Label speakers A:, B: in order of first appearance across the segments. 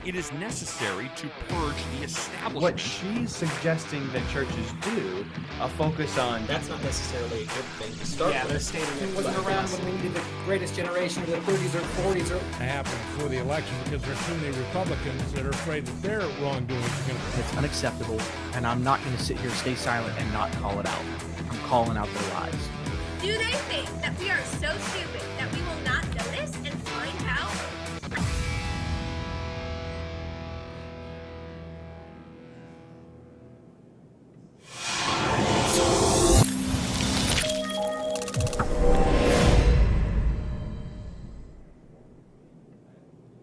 A: It is necessary to purge the establishment.
B: What she's suggesting that churches do, a focus on...
C: That's not necessarily a good thing to start with.
D: They're stating it wasn't around when we needed the greatest generation of the 30s or 40s. Or...
E: It happened before the election because there's too many Republicans that are afraid that their wrongdoing is going to...
F: It's unacceptable, and I'm not going to sit here, stay silent, and not call it out. I'm calling out their lies.
G: Do they think that we are so stupid that we will not notice and find out?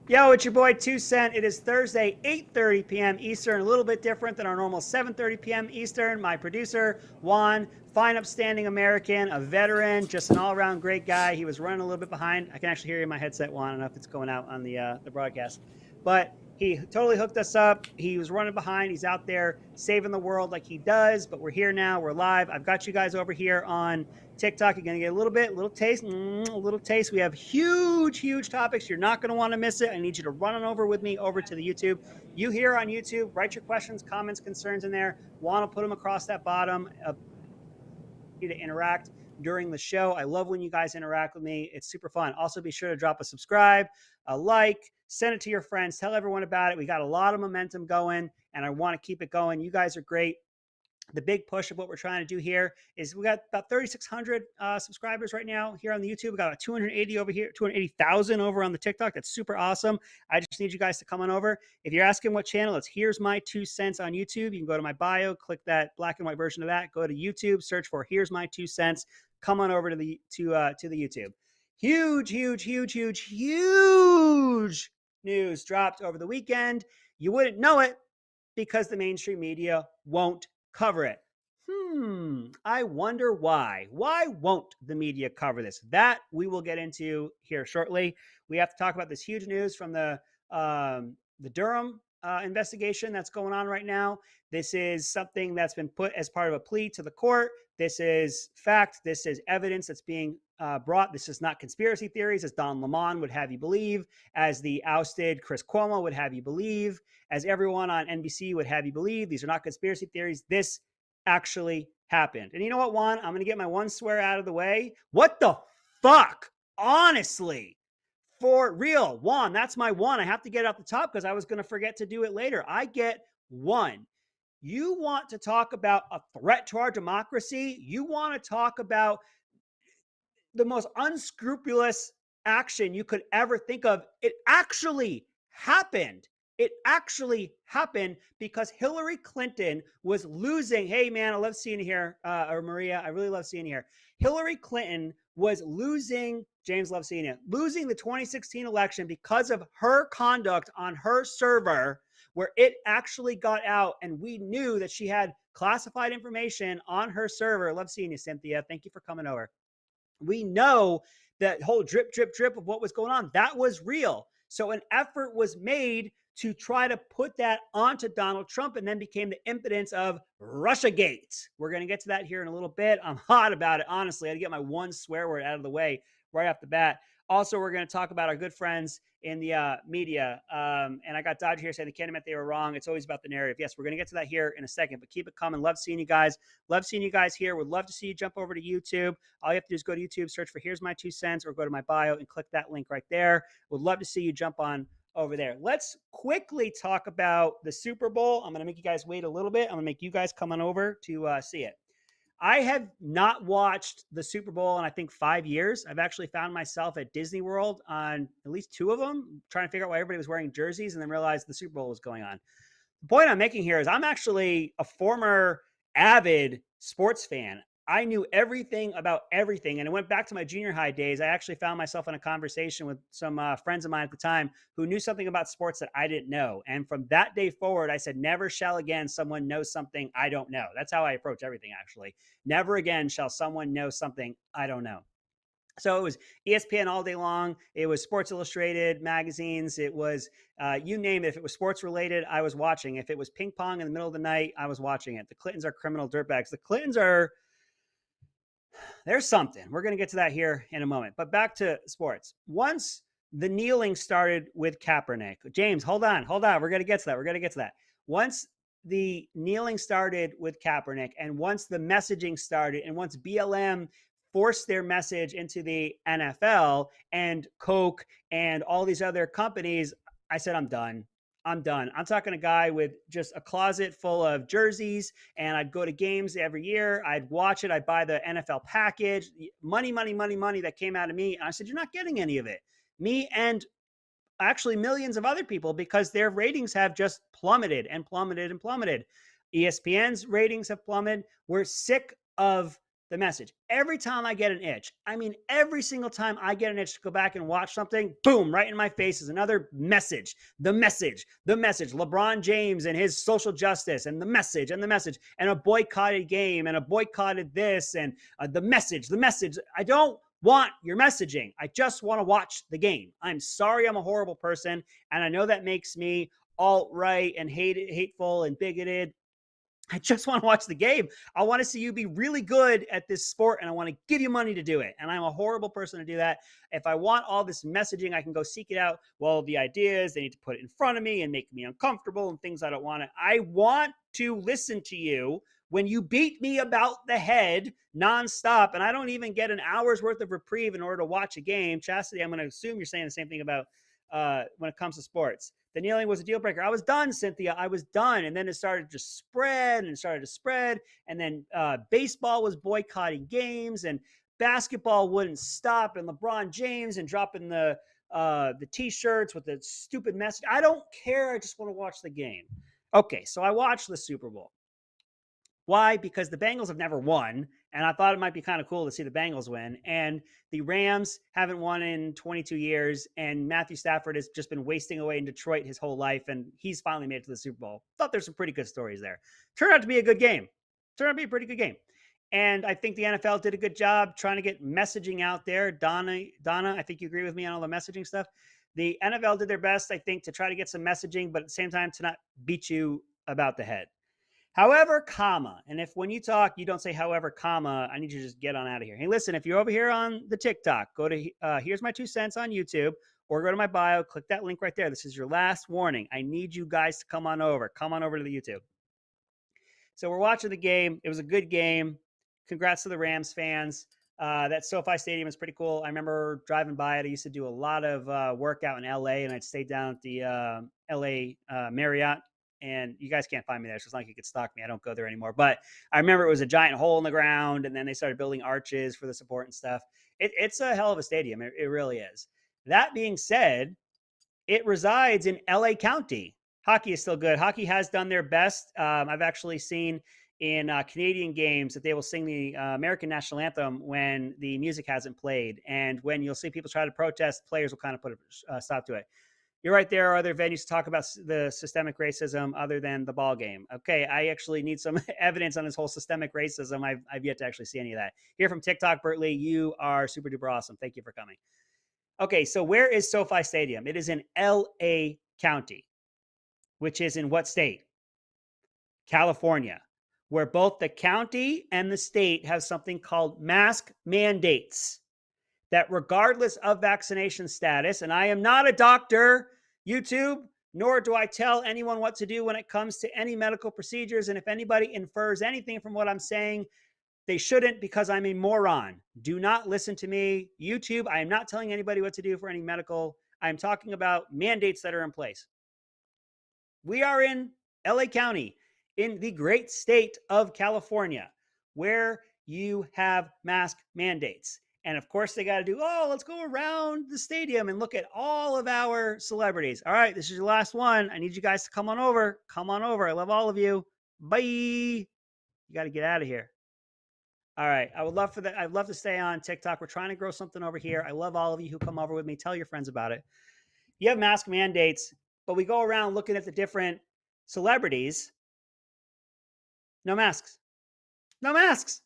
H: Yo, it's your boy 2 Cent. It is Thursday, 8:30 p.m. Eastern, a little bit different than our normal 7:30 p.m. Eastern. My producer, Juan, fine, upstanding American, a veteran, just an all-around great guy. He was running a little bit behind. I can actually hear you in my headset, Juan. I don't know if it's going out on the broadcast. But he totally hooked us up. He was running behind. He's out there saving the world like he does. But we're here now. We're live. I've got you guys over here on TikTok. You're going to get a little taste. We have huge topics. You're not going to want to miss it. I need you to run on over with me over to the YouTube. You here on YouTube, write your questions, comments, concerns in there. Juan will put them across that bottom. You to interact during the show. I love when you guys interact with me. It's super fun. Also, be sure to drop a subscribe, a like, send it to your friends, tell everyone about it. We got a lot of momentum going, and I want to keep it going. You guys are great. The big push of what we're trying to do here is we got about 3,600 subscribers right now here on the YouTube. We got about 280 over here, 280,000 over on the TikTok. That's super awesome. I just need you guys to come on over. If you're asking what channel, it's Here's My 2 Cents on YouTube. You can go to my bio, click that black and white version of that, go to YouTube, search for Here's My 2 Cents. Come on over to the YouTube. Huge news dropped over the weekend. You wouldn't know it because the mainstream media won't cover it. I wonder why. Why won't the media cover this? That we will get into here shortly. We have to talk about this huge news from the Durham investigation that's going on right now. This is something that's been put as part of a plea to the court. This is fact. This is evidence that's being brought. This is not conspiracy theories, as Don Lemon would have you believe, as the ousted Chris Cuomo would have you believe, as everyone on NBC would have you believe. These are not conspiracy theories. This actually happened. And you know what, Juan? I'm going to get my one swear out of the way. What the fuck? Honestly. For real. Juan, that's my one. I have to get it off the top because I was going to forget to do it later. I get one. You want to talk about a threat to our democracy? You want to talk about the most unscrupulous action you could ever think of? It actually happened. It actually happened because Hillary Clinton was losing. Hey, man, I love seeing you here. Or Maria, I really love seeing you here. Hillary Clinton was losing. James, love seeing you. Losing the 2016 election because of her conduct on her server, where it actually got out, and we knew that she had classified information on her server. Love seeing you, Cynthia. Thank you for coming over. We know that whole drip of what was going on. That was real. So an effort was made to try to put that onto Donald Trump, and then became the impotence of Russiagate. We're going to get to that here in a little bit. I'm hot about it, honestly. I had to get my one swear word out of the way right off the bat. Also, we're going to talk about our good friends in the media. And I got Dodge here saying they can't admit they were wrong. It's always about the narrative. Yes, we're going to get to that here in a second, but keep it coming. Love seeing you guys. Love seeing you guys here. Would love to see you jump over to YouTube. All you have to do is go to YouTube, search for Here's My 2 Cents, or go to my bio and click that link right there. Would love to see you jump on over there. Let's quickly talk about the Super Bowl. I'm going to make you guys wait a little bit. I'm going to make you guys come on over to see it. I have not watched the Super Bowl in, I think, 5 years. I've actually found myself at Disney World on at least 2 of them, trying to figure out why everybody was wearing jerseys, and then realized the Super Bowl was going on. The point I'm making here is I'm actually a former avid sports fan. I knew everything about everything. And it went back to my junior high days. I actually found myself in a conversation with some friends of mine at the time who knew something about sports that I didn't know. And from that day forward, I said, never shall again someone know something I don't know. That's how I approach everything, actually. Never again shall someone know something I don't know. So it was ESPN all day long. It was Sports Illustrated magazines. It was, you name it. If it was sports related, I was watching. If it was ping pong in the middle of the night, I was watching it. The Clintons are criminal dirtbags. The Clintons are... There's something. We're going to get to that here in a moment. But back to sports. Once the kneeling started with Kaepernick. James, hold on. We're going to get to that. Once the kneeling started with Kaepernick, and once the messaging started, and once BLM forced their message into the NFL and Coke and all these other companies, I said, I'm done. I'm talking a guy with just a closet full of jerseys, and I'd go to games every year. I'd watch it. I'd buy the NFL package. Money that came out of me. And I said, you're not getting any of it. Me and actually millions of other people, because their ratings have just plummeted. ESPN's ratings have plummeted. We're sick of the message. Every time I get an itch, every single time I get an itch to go back and watch something, boom, right in my face is another message. The message. LeBron James and his social justice, and the message, and a boycotted game, and a boycotted this, and the message. I don't want your messaging. I just want to watch the game. I'm sorry, I'm a horrible person, and I know that makes me alt-right and hateful and bigoted. I just want to watch the game. I want to see you be really good at this sport, and I want to give you money to do it. And I'm a horrible person to do that. If I want all this messaging, I can go seek it out. Well, the idea is they need to put it in front of me and make me uncomfortable and things I don't want to. I want to listen to you when you beat me about the head nonstop, and I don't even get an hour's worth of reprieve in order to watch a game. Chastity, I'm going to assume you're saying the same thing about when it comes to sports. The kneeling was a deal breaker. I was done, Cynthia. I was done. And then it started to spread. And then baseball was boycotting games, and basketball wouldn't stop. And LeBron James and dropping the T-shirts with the stupid message. I don't care. I just want to watch the game. Okay, so I watched the Super Bowl. Why? Because the Bengals have never won, and I thought it might be kind of cool to see the Bengals win. And the Rams haven't won in 22 years, and Matthew Stafford has just been wasting away in Detroit his whole life, and he's finally made it to the Super Bowl. Thought there's some pretty good stories there. Turned out to be a good game. Turned out to be a pretty good game. And I think the NFL did a good job trying to get messaging out there. Donna, I think you agree with me on all the messaging stuff. The NFL did their best, I think, to try to get some messaging, but at the same time to not beat you about the head. However, comma, and if when you talk, you don't say however, comma, I need you to just get on out of here. Hey, listen, if you're over here on the TikTok, go to Here's My 2 Cents on YouTube, or go to my bio, click that link right there. This is your last warning. I need you guys to come on over. Come on over to the YouTube. So we're watching the game. It was a good game. Congrats to the Rams fans. That SoFi Stadium is pretty cool. I remember driving by it. I used to do a lot of workout in LA, and I'd stay down at the LA Marriott. And you guys can't find me there, so it's not like you could stalk me. I don't go there anymore. But I remember it was a giant hole in the ground, and then they started building arches for the support and stuff. It's a hell of a stadium. It really is. That being said, it resides in LA County. Hockey is still good. Hockey has done their best. I've actually seen in Canadian games that they will sing the American national anthem when the music hasn't played. And when you'll see people try to protest, players will kind of put a stop to it. You're right. There are other venues to talk about the systemic racism other than the ball game. Okay, I actually need some evidence on this whole systemic racism. I've yet to actually see any of that. Here from TikTok, Bertley, you are super duper awesome. Thank you for coming. Okay, so where is SoFi Stadium? It is in LA County, which is in what state? California, where both the county and the state have something called mask mandates. That regardless of vaccination status, and I am not a doctor, YouTube, nor do I tell anyone what to do when it comes to any medical procedures. And if anybody infers anything from what I'm saying, they shouldn't, because I'm a moron. Do not listen to me. YouTube, I am not telling anybody what to do for any medical. I'm talking about mandates that are in place. We are in LA County, in the great state of California, where you have mask mandates. And of course, they got to do, let's go around the stadium and look at all of our celebrities. All right, this is your last one. I need you guys to come on over. Come on over. I love all of you. Bye. You got to get out of here. All right. I would love for that. I'd love to stay on TikTok. We're trying to grow something over here. I love all of you who come over with me. Tell your friends about it. You have mask mandates, but we go around looking at the different celebrities. No masks. No masks.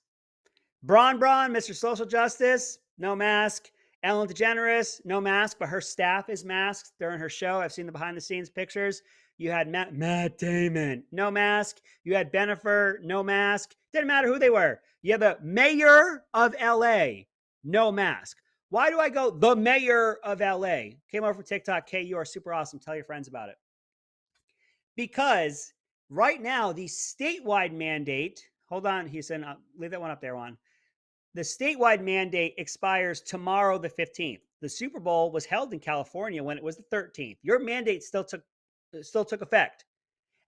H: Braun, Mr. Social Justice, no mask. Ellen DeGeneres, no mask, but her staff is masked during her show. I've seen the behind the scenes pictures. You had Matt Damon, no mask. You had Bennifer, no mask. Didn't matter who they were. You have the mayor of LA, no mask. Why do I go? The mayor of LA came over from TikTok. Kay, you are super awesome. Tell your friends about it. Because right now, the statewide mandate, hold on, Houston, leave that one up there, Juan. The statewide mandate expires tomorrow, the 15th. The Super Bowl was held in California when it was the 13th. Your mandate still took effect.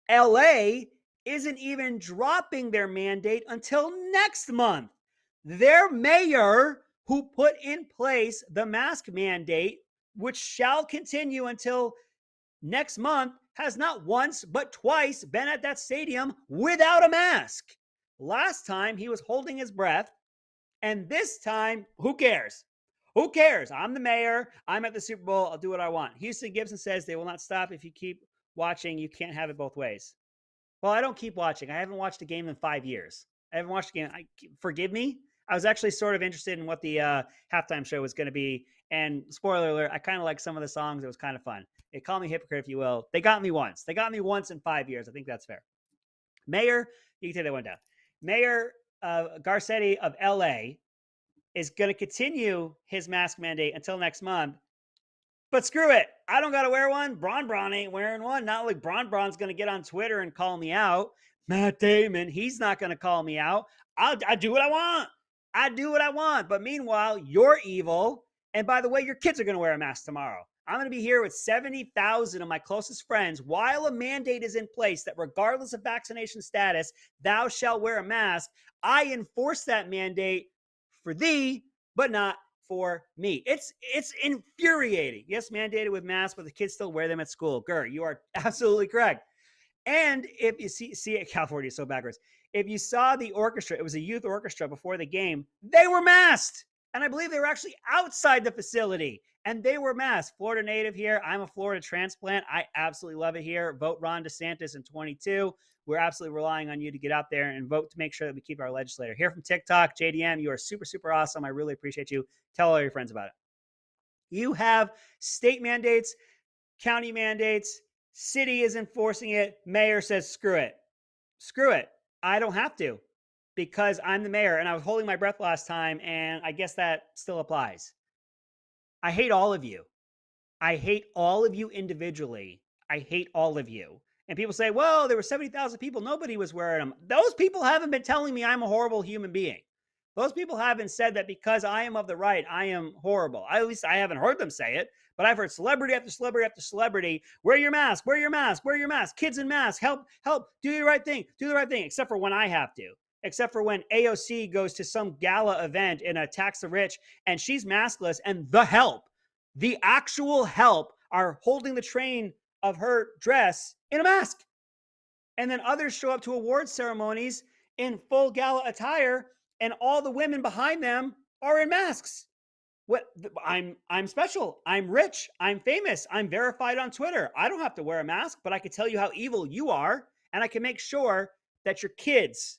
H: LA isn't even dropping their mandate until next month. Their mayor, who put in place the mask mandate, which shall continue until next month, has not once but twice been at that stadium without a mask. Last time he was holding his breath, and this time, who cares? Who cares? I'm the mayor. I'm at the Super Bowl. I'll do what I want. Houston Gibson says they will not stop if you keep watching. You can't have it both ways. Well, I don't keep watching. I haven't watched a game in 5 years. I haven't watched a game. Forgive me. I was actually sort of interested in what the halftime show was going to be. And spoiler alert, I kind of like some of the songs. It was kind of fun. They call me hypocrite if you will. They got me once. They got me once in 5 years. I think that's fair. Mayor, you can take that one down. Mayor Garcetti of LA is going to continue his mask mandate until next month. But screw it. I don't got to wear one. Bron ain't wearing one. Not like Bron's going to get on Twitter and call me out. Matt Damon, he's not going to call me out. I do what I want. I do what I want. But meanwhile, you're evil. And by the way, your kids are going to wear a mask tomorrow. I'm going to be here with 70,000 of my closest friends while a mandate is in place that regardless of vaccination status, thou shalt wear a mask. I enforce that mandate for thee, but not for me. It's infuriating. Yes, mandated with masks, but the kids still wear them at school. Gur, you are absolutely correct. And if you see it, California is so backwards. If you saw the orchestra, it was a youth orchestra before the game, they were masked. And I believe they were actually outside the facility and they were masked. Florida native here. I'm a Florida transplant. I absolutely love it here. Vote Ron DeSantis in 22. We're absolutely relying on you to get out there and vote to make sure that we keep our legislator. Here from TikTok, JDM, you are super, super awesome. I really appreciate you. Tell all your friends about it. You have state mandates, county mandates, city is enforcing it. Mayor says, screw it. Screw it. I don't have to because I'm the mayor. And I was holding my breath last time, and I guess that still applies. I hate all of you. I hate all of you individually. I hate all of you. And people say, well, there were 70,000 people. Nobody was wearing them. Those people haven't been telling me I'm a horrible human being. Those people haven't said that because I am of the right, I am horrible. At least I haven't heard them say it. But I've heard celebrity after celebrity after celebrity, wear your mask, wear your mask, wear your mask, kids in masks, help, do the right thing, except for when I have to. Except for when AOC goes to some gala event in a tax the rich and she's maskless and the actual help are holding the train of her dress in a mask. And then others show up to award ceremonies in full gala attire and all the women behind them are in masks. What? I'm special. I'm rich. I'm famous. I'm verified on Twitter. I don't have to wear a mask, but I can tell you how evil you are and I can make sure that your kids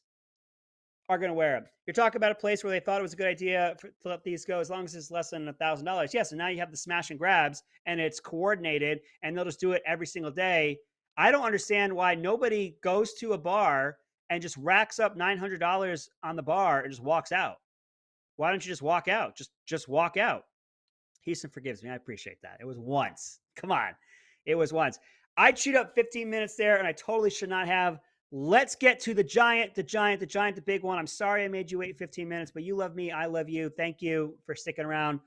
H: are going to wear them. You're talking about a place where they thought it was a good idea to let these go as long as it's less than $1,000. Yes, and now you have the smash and grabs and it's coordinated and they'll just do it every single day. I don't understand why nobody goes to a bar and just racks up $900 on the bar and just walks out. Why don't you just walk out? Just walk out. Houston forgives me. I appreciate that. It was once. Come on. It was once. I chewed up 15 minutes there and I totally should not have. Let's get to the giant, the big one. I'm sorry I made you wait 15 minutes, but you love me. I love you. Thank you for sticking around.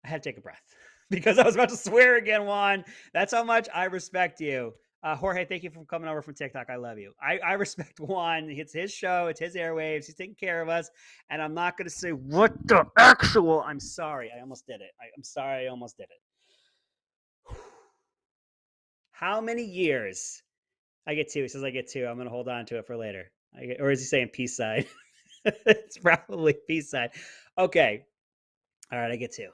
H: I had to take a breath because I was about to swear again, Juan. That's how much I respect you. Jorge, thank you for coming over from TikTok. I love you. I respect Juan. It's his show. It's his airwaves. He's taking care of us. And I'm not going to say what the actual. I'm sorry. I almost did it. I'm sorry. I almost did it. How many years? I get two. He says I get two. I'm going to hold on to it for later. Or is he saying peace side? It's probably peace side. Okay. All right. I get two.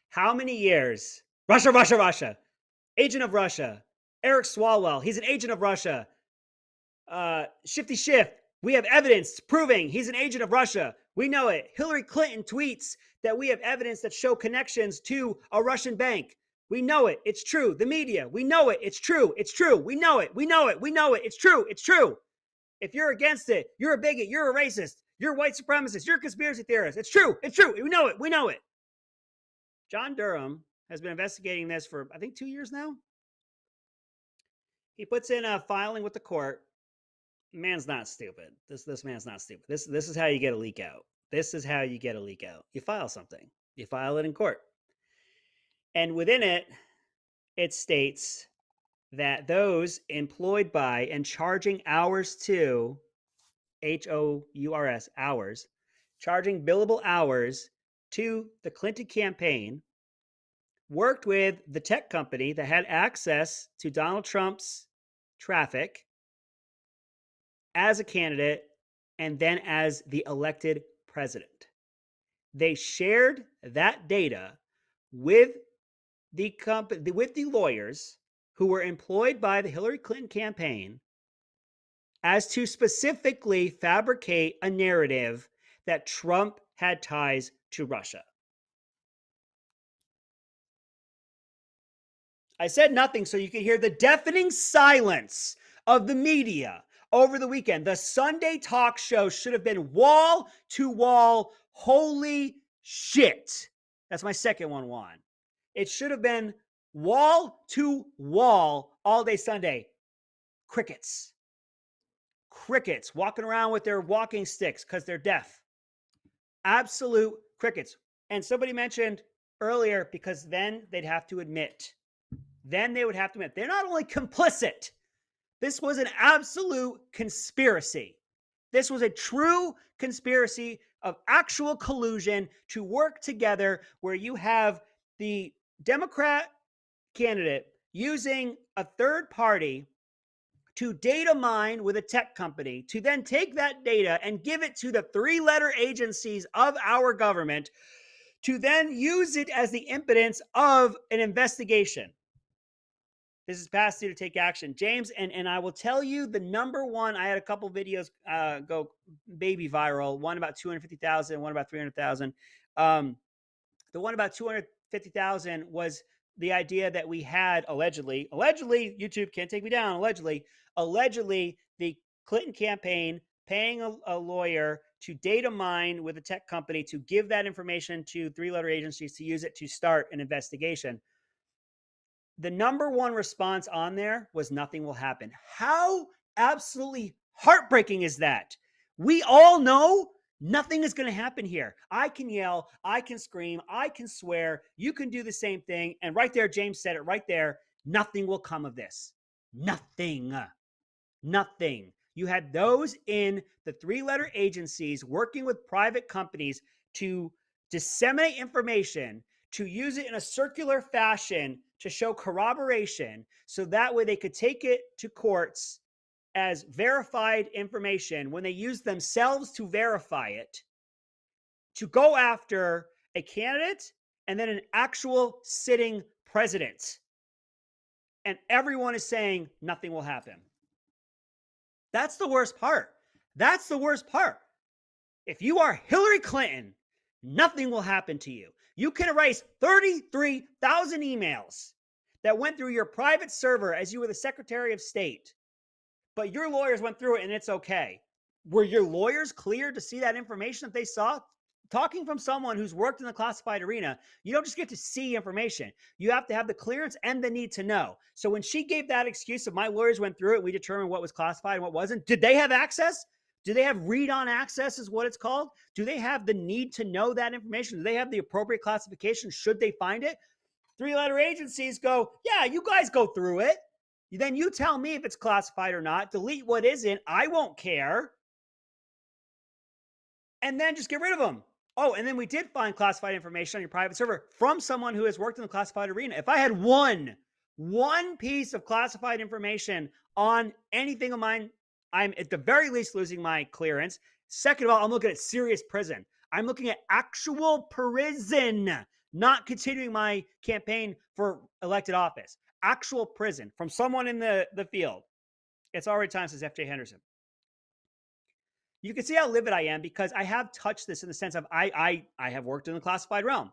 H: How many years? Russia. Agent of Russia. Eric Swalwell. He's an agent of Russia. Shifty Shift. We have evidence proving he's an agent of Russia. We know it. Hillary Clinton tweets that we have evidence that show connections to a Russian bank. We know it. It's true. The media. We know it. It's true. It's true. We know it. We know it. We know it. It's true. It's true. If you're against it, you're a bigot. You're a racist. You're white supremacist. You're a conspiracy theorist. It's true. It's true. We know it. We know it. John Durham has been investigating this for, I think, 2 years now. He puts in a filing with the court. Man's not stupid. This man's not stupid. This is how you get a leak out. This is how you get a leak out. You file something. You file it in court. And within it, it states that those employed by and charging hours to, HOURS, hours, charging billable hours to the Clinton campaign, worked with the tech company that had access to Donald Trump's traffic as a candidate and then as the elected president. They shared that data with the company, with the lawyers who were employed by the Hillary Clinton campaign as to specifically fabricate a narrative that Trump had ties to Russia. I said nothing so you could hear the deafening silence of the media over the weekend. The Sunday talk show should have been wall to wall. Holy shit. That's my second one, Juan. It should have been wall to wall all day Sunday. Crickets. Crickets walking around with their walking sticks because they're deaf. Absolute crickets. And somebody mentioned earlier, because then they'd have to admit. Then they would have to admit they're not only complicit, this was an absolute conspiracy. This was a true conspiracy of actual collusion to work together, where you have the Democrat candidate using a third party to data mine with a tech company, to then take that data and give it to the three-letter agencies of our government, to then use it as the impotence of an investigation. This is past due to take action. James, and I will tell you the number one, I had a couple videos go baby viral, one about 250,000, one about 300,000. The one about 250,000 was the idea that we had allegedly, YouTube can't take me down, allegedly, the Clinton campaign paying a lawyer to data mine with a tech company to give that information to three-letter agencies to use it to start an investigation. The number one response on there was nothing will happen. How absolutely heartbreaking is that? We all know nothing is going to happen here. I can yell, I can scream, I can swear. You can do the same thing. And right there, James said it right there. Nothing will come of this. Nothing. Nothing. You had those in the three-letter agencies working with private companies to disseminate information, to use it in a circular fashion to show corroboration, so that way they could take it to courts as verified information when they use themselves to verify it, to go after a candidate and then an actual sitting president. And everyone is saying nothing will happen. That's the worst part. That's the worst part. If you are Hillary Clinton, nothing will happen to you. You can erase 33,000 emails that went through your private server as you were the Secretary of State, but your lawyers went through it and it's okay. Were your lawyers cleared to see that information that they saw? Talking from someone who's worked in the classified arena, you don't just get to see information. You have to have the clearance and the need to know. So when she gave that excuse of my lawyers went through it, we determined what was classified and what wasn't, did they have access? Do they have read-on access is what it's called? Do they have the need to know that information? Do they have the appropriate classification should they find it? Three-letter agencies go, yeah, you guys go through it. Then you tell me if it's classified or not. Delete what isn't. I won't care. And then just get rid of them. Oh, and then we did find classified information on your private server from someone who has worked in the classified arena. If I had one piece of classified information on anything of mine, I'm at the very least losing my clearance. Second of all, I'm looking at serious prison. I'm looking at actual prison, not continuing my campaign for elected office. Actual prison from someone in the field. It's already time since F.J. Henderson. You can see how livid I am because I have touched this in the sense of I have worked in the classified realm.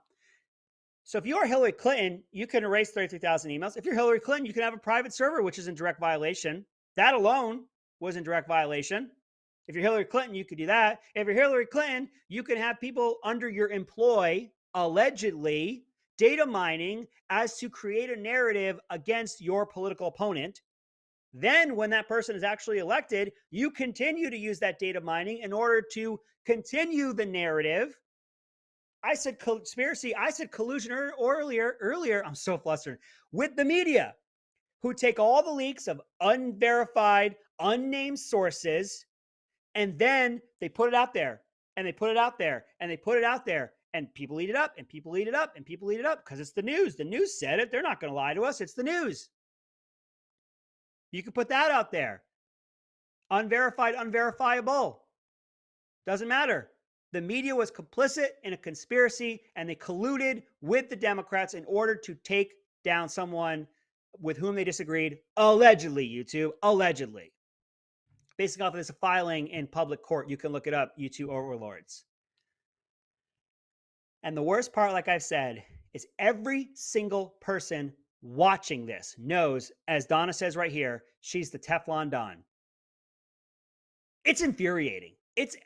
H: So if you are Hillary Clinton, you can erase 33,000 emails. If you're Hillary Clinton, you can have a private server, which is in direct violation. That alone was in direct violation. If you're Hillary Clinton, you could do that. If you're Hillary Clinton, you can have people under your employ, allegedly, data mining as to create a narrative against your political opponent. Then, when that person is actually elected, you continue to use that data mining in order to continue the narrative. I said conspiracy. I said collusion earlier. I'm so flustered. With the media, who take all the leaks of unverified, unnamed sources, and then they put it out there, and they put it out there, and they put it out there, and people eat it up, and people eat it up, and people eat it up because it's the news. The news said it. They're not going to lie to us. It's the news. You can put that out there. Unverified, unverifiable. Doesn't matter. The media was complicit in a conspiracy, and they colluded with the Democrats in order to take down someone with whom they disagreed. Allegedly, YouTube. Allegedly. Basing off of this filing in public court, you can look it up, YouTube overlords. And the worst part, like I've said, is every single person watching this knows, as Donna says right here, she's the Teflon Don. It's infuriating. It's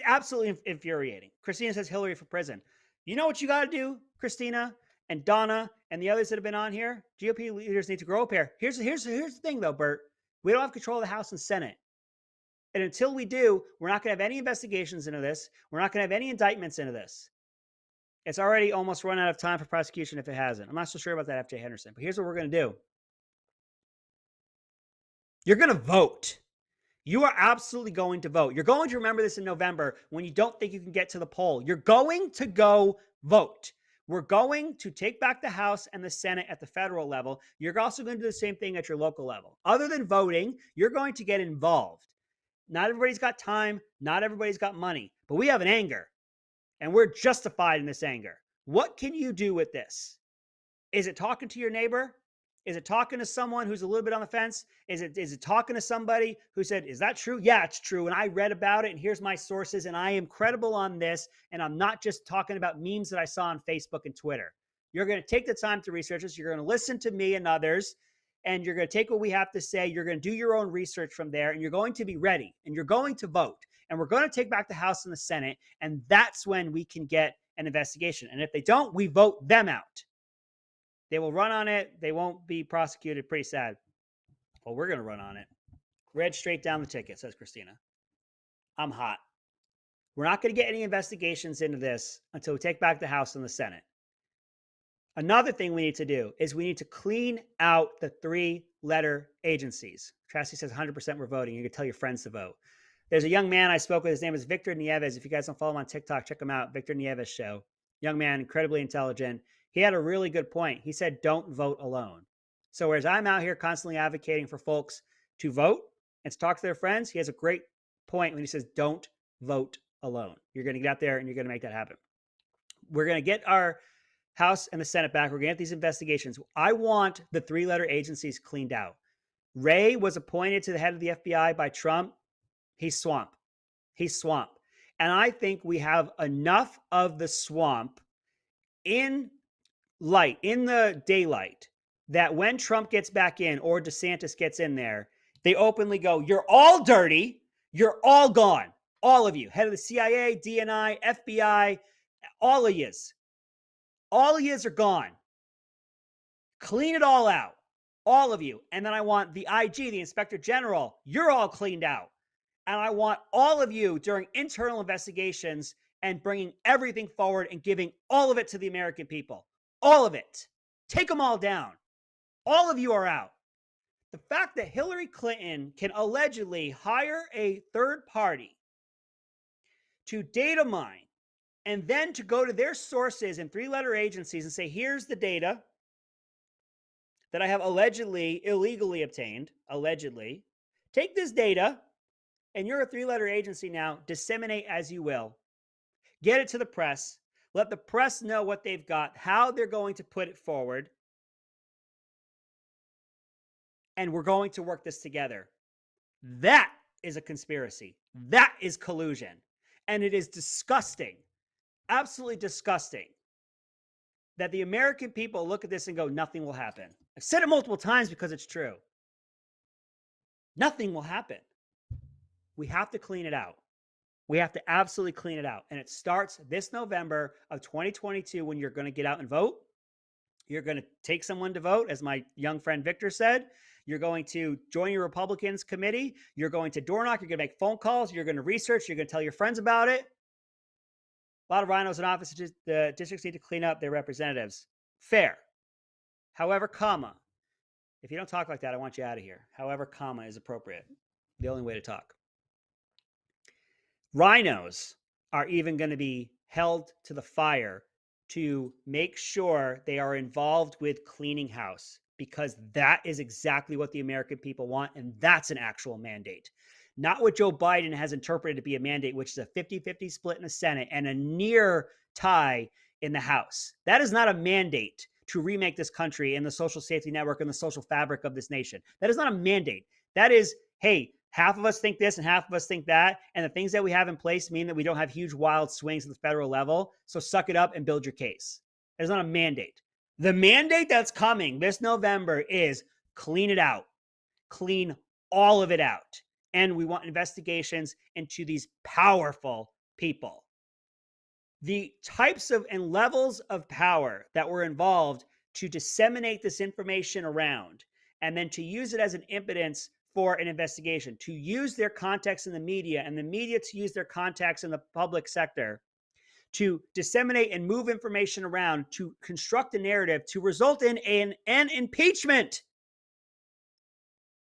H: absolutely infuriating. Christina says Hillary for prison. You know what you got to do, Christina and Donna and the others that have been on here? GOP leaders need to grow up here. Here's the thing, though, Bert. We don't have control of the House and Senate. And until we do, we're not going to have any investigations into this. We're not going to have any indictments into this. It's already almost run out of time for prosecution if it hasn't. I'm not so sure about that, FJ Henderson. But here's what we're going to do. You're going to vote. You are absolutely going to vote. You're going to remember this in November when you don't think you can get to the poll. You're going to go vote. We're going to take back the House and the Senate at the federal level. You're also going to do the same thing at your local level. Other than voting, you're going to get involved. Not everybody's got time. Not everybody's got money. But we have an anger. And we're justified in this anger. What can you do with this? Is it talking to your neighbor? Is it talking to someone who's a little bit on the fence? Is it talking to somebody who said, is that true? Yeah, it's true. And I read about it, and here's my sources, and I am credible on this. And I'm not just talking about memes that I saw on Facebook and Twitter. You're going to take the time to research this. You're going to listen to me and others, and you're going to take what we have to say. You're going to do your own research from there, and you're going to be ready, and you're going to vote. And we're going to take back the House and the Senate, and that's when we can get an investigation. And if they don't, we vote them out. They will run on it. They won't be prosecuted. Pretty sad. Well, we're going to run on it. Red straight down the ticket, says Christina. I'm hot. We're not going to get any investigations into this until we take back the House and the Senate. Another thing we need to do is we need to clean out the 3-letter agencies. Tracy says 100% we're voting. You can tell your friends to vote. There's a young man I spoke with. His name is Victor Nieves. If you guys don't follow him on TikTok, check him out. Victor Nieves Show. Young man, incredibly intelligent. He had a really good point. He said, don't vote alone. So whereas I'm out here constantly advocating for folks to vote and to talk to their friends, he has a great point when he says, don't vote alone. You're going to get out there and you're going to make that happen. We're going to get our House and the Senate back. We're going to get these investigations. I want the 3-letter agencies cleaned out. Wray was appointed to the head of the FBI by Trump. He's swamp. He's swamp. And I think we have enough of the swamp in the daylight, that when Trump gets back in or DeSantis gets in there, they openly go, you're all dirty. You're all gone. All of you. Head of the CIA, DNI, FBI, all of yous. All of yous are gone. Clean it all out. All of you. And then I want the IG, the Inspector General. You're all cleaned out. And I want all of you during internal investigations and bringing everything forward and giving all of it to the American people. All of it. Take them all down. All of you are out. The fact that Hillary Clinton can allegedly hire a third party to data mine and then to go to their sources in 3-letter agencies and say, here's the data that I have allegedly illegally obtained, allegedly. Take this data, and you're a 3-letter agency now, disseminate as you will. Get it to the press. Let the press know what they've got, how they're going to put it forward. And we're going to work this together. That is a conspiracy. That is collusion. And it is disgusting, absolutely disgusting, that the American people look at this and go, nothing will happen. I've said it multiple times because it's true. Nothing will happen. We have to clean it out. We have to absolutely clean it out. And it starts this November of 2022 when you're going to get out and vote. You're going to take someone to vote, as my young friend Victor said. You're going to join your Republicans committee. You're going to door knock. You're going to make phone calls. You're going to research. You're going to tell your friends about it. A lot of rhinos in office. The districts need to clean up their representatives. Fair. However, comma. If you don't talk like that, I want you out of here. However, comma is appropriate. The only way to talk. Rhinos are even going to be held to the fire to make sure they are involved with cleaning house, because that is exactly what the American people want, and that's an actual mandate. Not what Joe Biden has interpreted to be a mandate, which is a 50-50 split in the Senate and a near tie in the House. That is not a mandate to remake this country and the social safety network and the social fabric of this nation. That is not a mandate. That is, hey, half of us think this and half of us think that, and the things that we have in place mean that we don't have huge wild swings at the federal level. So suck it up and build your case. That is not a mandate. The mandate that's coming this November is clean it out. Clean all of it out. And we want investigations into these powerful people. The types of and levels of power that were involved to disseminate this information around and then to use it as an impedance for an investigation, to use their contacts in the media and the media to use their contacts in the public sector to disseminate and move information around, to construct a narrative, to result in an impeachment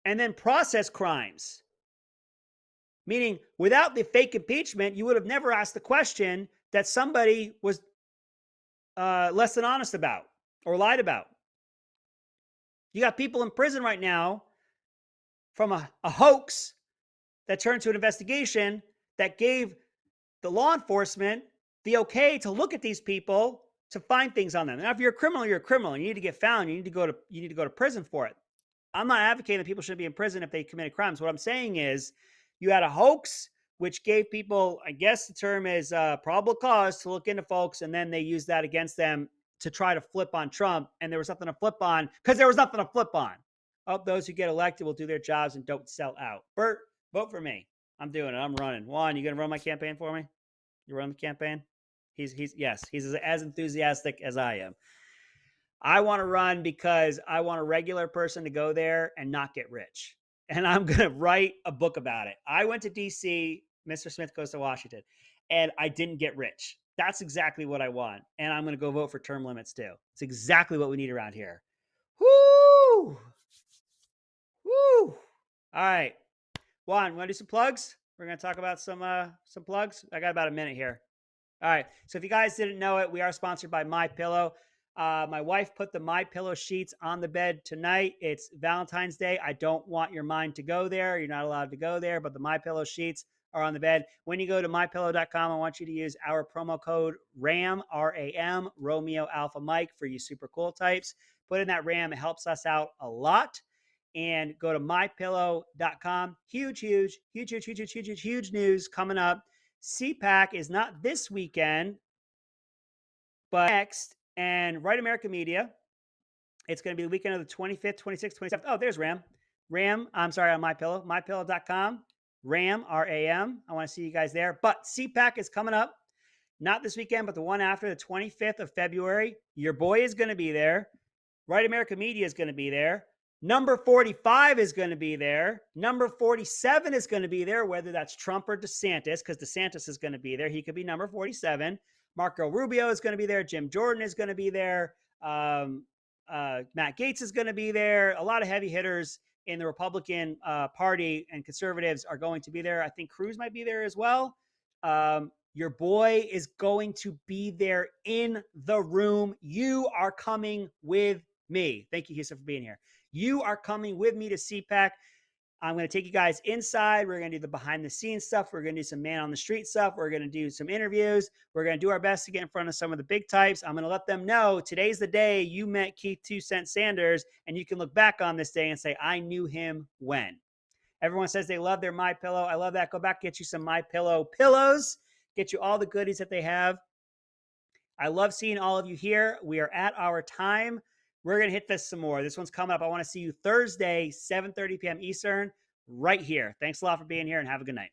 H: and then process crimes. Meaning, without the fake impeachment, you would have never asked the question that somebody was less than honest about or lied about. You got people in prison right now from a hoax that turned to an investigation that gave the law enforcement the okay to look at these people to find things on them. Now, if you're a criminal, you're a criminal, and you need to get found. You need to go to prison for it. I'm not advocating that people shouldn't be in prison if they committed crimes. What I'm saying is, you had a hoax which gave people, I guess the term is probable cause to look into folks, and then they used that against them to try to flip on Trump, and there was nothing to flip on because there was nothing to flip on. Hope those who get elected will do their jobs and don't sell out. Bert, vote for me. I'm doing it. I'm running. Juan, you gonna run my campaign for me? You run the campaign? He's as enthusiastic as I am. I want to run because I want a regular person to go there and not get rich. And I'm going to write a book about it. I went to DC, Mr. Smith goes to Washington, and I didn't get rich. That's exactly what I want. And I'm going to go vote for term limits too. It's exactly what we need around here. Woo! Woo! All right. Juan, want to do some plugs? We're going to talk about some plugs. I got about a minute here. All right. So if you guys didn't know it, we are sponsored by MyPillow. My wife put the MyPillow sheets on the bed tonight. It's Valentine's Day. I don't want your mind to go there. You're not allowed to go there, but the MyPillow sheets are on the bed. When you go to mypillow.com, I want you to use our promo code RAM, R-A-M, Romeo Alpha Mike for you super cool types. Put in that RAM. It helps us out a lot. And go to mypillow.com. Huge news coming up. CPAC is not this weekend, but next. And Right America Media, it's going to be the weekend of the 25th, 26th, 27th. Oh, there's RAM. I'm sorry, on MyPillow. MyPillow.com. RAM, R-A-M. I want to see you guys there. But CPAC is coming up. Not this weekend, but the one after, the 25th of February. Your boy is going to be there. Right America Media is going to be there. Number 45 is going to be there. Number 47 is going to be there, whether that's Trump or DeSantis, because DeSantis is going to be there. He could be number 47. Marco Rubio is going to be there. Jim Jordan is going to be there. Matt Gaetz is going to be there. A lot of heavy hitters in the Republican Party and conservatives are going to be there. I think Cruz might be there as well. Your boy is going to be there in the room. You are coming with me. Thank you, Houston, for being here. You are coming with me to CPAC. I'm going to take you guys inside. We're going to do the behind the scenes stuff. We're going to do some man on the street stuff. We're going to do some interviews. We're going to do our best to get in front of some of the big types. I'm going to let them know today's the day you met Keith 2 Cent Sanders, and you can look back on this day and say, I knew him when. Everyone says they love their MyPillow. I love that. Go back, get you some MyPillow pillows, get you all the goodies that they have. I love seeing all of you here. We are at our time. We're going to hit this some more. This one's coming up. I want to see you Thursday, 7:30 p.m. Eastern, right here. Thanks a lot for being here, and have a good night.